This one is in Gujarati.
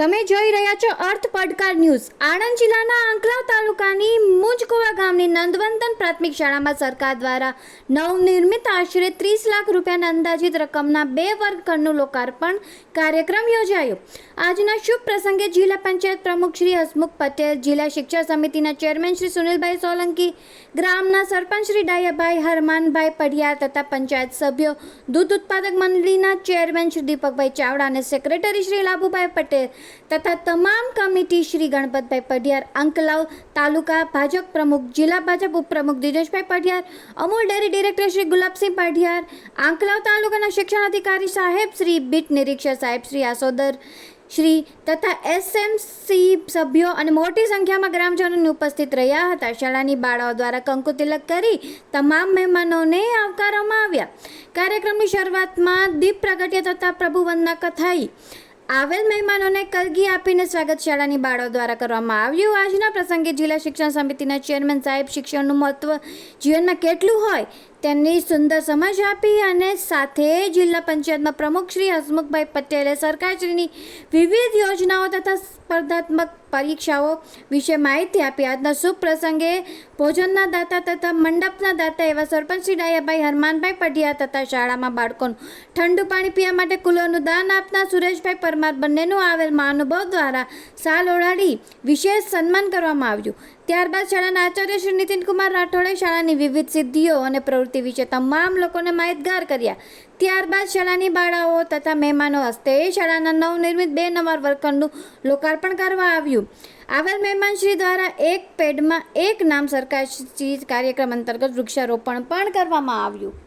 તમે જોઈ રહ્યા છો અર્થ પડકાર ન્યૂઝ। આણંદ જિલ્લાના આંકલાવ તાલુકાની મુંજકુવા ગામની નંદવંદન પ્રાથમિક શાળામાં સરકાર દ્વારા નવનિર્મિત આશરે 30 લાખ રૂપિયાના અંદાજિત રકમના 2 વર્ગખંડનું લોકાર્પણ કાર્યક્રમ યોજાયો। આજના શુભ પ્રસંગે જિલ્લા પંચાયત પ્રમુખ શ્રી હસમુખ પટેલ, જિલ્લા શિક્ષણ સમિતિના ચેરમેન શ્રી સુનિલભાઈ સોલંકી, ગ્રામના સરપંચ શ્રી ડાયાભાઈ હરમાનભાઈ પઢિયાર તથા પંચાયત સભ્યો, દૂધ ઉત્પાદક મંડળીના ચેરમેન શ્રી દીપકભાઈ ચાવડા અને સેક્રેટરી શ્રી લાભુભાઈ પટેલ તથા તમામ કમિટી શ્રી ગણપતભાઈ પઢિયાર, આંકલાવ તાલુકા ભાજપ પ્રમુખ, જિલ્લા ભાજપ ઉપપ્રમુખ દિનેશભાઈ પઢિયાર, અમૂલ ડેરી ડિરેક્ટર શ્રી ગુલાબસિંહ પઢિયાર, આંકલાવ તાલુકાના શિક્ષણ અધિકારી સાહેબ શ્રી બીટ નિરીક્ષક સાહેબ શ્રી આસોદર શ્રી તથા એસએમસી સભ્યો અને મોટી સંખ્યામાં ગ્રામજનોની ઉપસ્થિત રહ્યા હતા। શાળાની બાળાઓ દ્વારા કંકુ તિલક કરી તમામ મહેમાનોને આવકારવામાં આવ્યા। કાર્યક્રમની શરૂઆતમાં દીપ પ્રગટ્ય તથા પ્રભુવંદના કથાઈ આવેલ મહેમાનોને કલગી આપીને સ્વાગત શાળાની બાળાઓ દ્વારા કરવામાં આવ્યું। આજના પ્રસંગે જિલ્લા શિક્ષણ સમિતિના ચેરમેન સાહેબ શિક્ષણનું મહત્વ જીવનમાં કેટલું હોય તેની સુંદર સમજ આપી અને સાથે જિલ્લા પંચાયતના પ્રમુખ શ્રી હસમુખભાઈ પટેલે સરકારશ્રીની વિવિધ યોજનાઓ તથા સ્પર્ધાત્મક પરીક્ષાઓ વિશે માહિતી આપી। આજના શુભ પ્રસંગે ભોજનના દાતા તથા મંડપના દાતા એવા સરપંચ શ્રી ડાયાભાઈ હરમાનભાઈ પઢિયાર તથા શાળામાં બાળકોનું ઠંડુ પાણી પીવા માટે કુલરનું દાન આપનાર સુરેશભાઈ પરમાર બંનેનું આવેલ મહાનુભાવ દ્વારા શાલ ઓઢાડી વિશેષ સન્માન કરવામાં આવ્યું। ત્યારબાદ શાળાના આચાર્ય શ્રી નીતિનકુમાર રાઠોડે શાળાની વિવિધ સિદ્ધિઓ અને પ્રવૃત્તિ વિશે તમામ લોકોને માહિતગાર કર્યા। ત્યારબાદ શાળાની બાળાઓ તથા મહેમાનો હસ્તે શાળાના નવનિર્મિત 2 નવા વર્ગખંડનું લોકાર્પણ કરવા આવ્યું। આવેલ મહેમાનશ્રી દ્વારા એક પેડમાં એક નામ સરકારશ્રી કાર્યક્રમ અંતર્ગત વૃક્ષારોપણ પણ કરવામાં આવ્યું।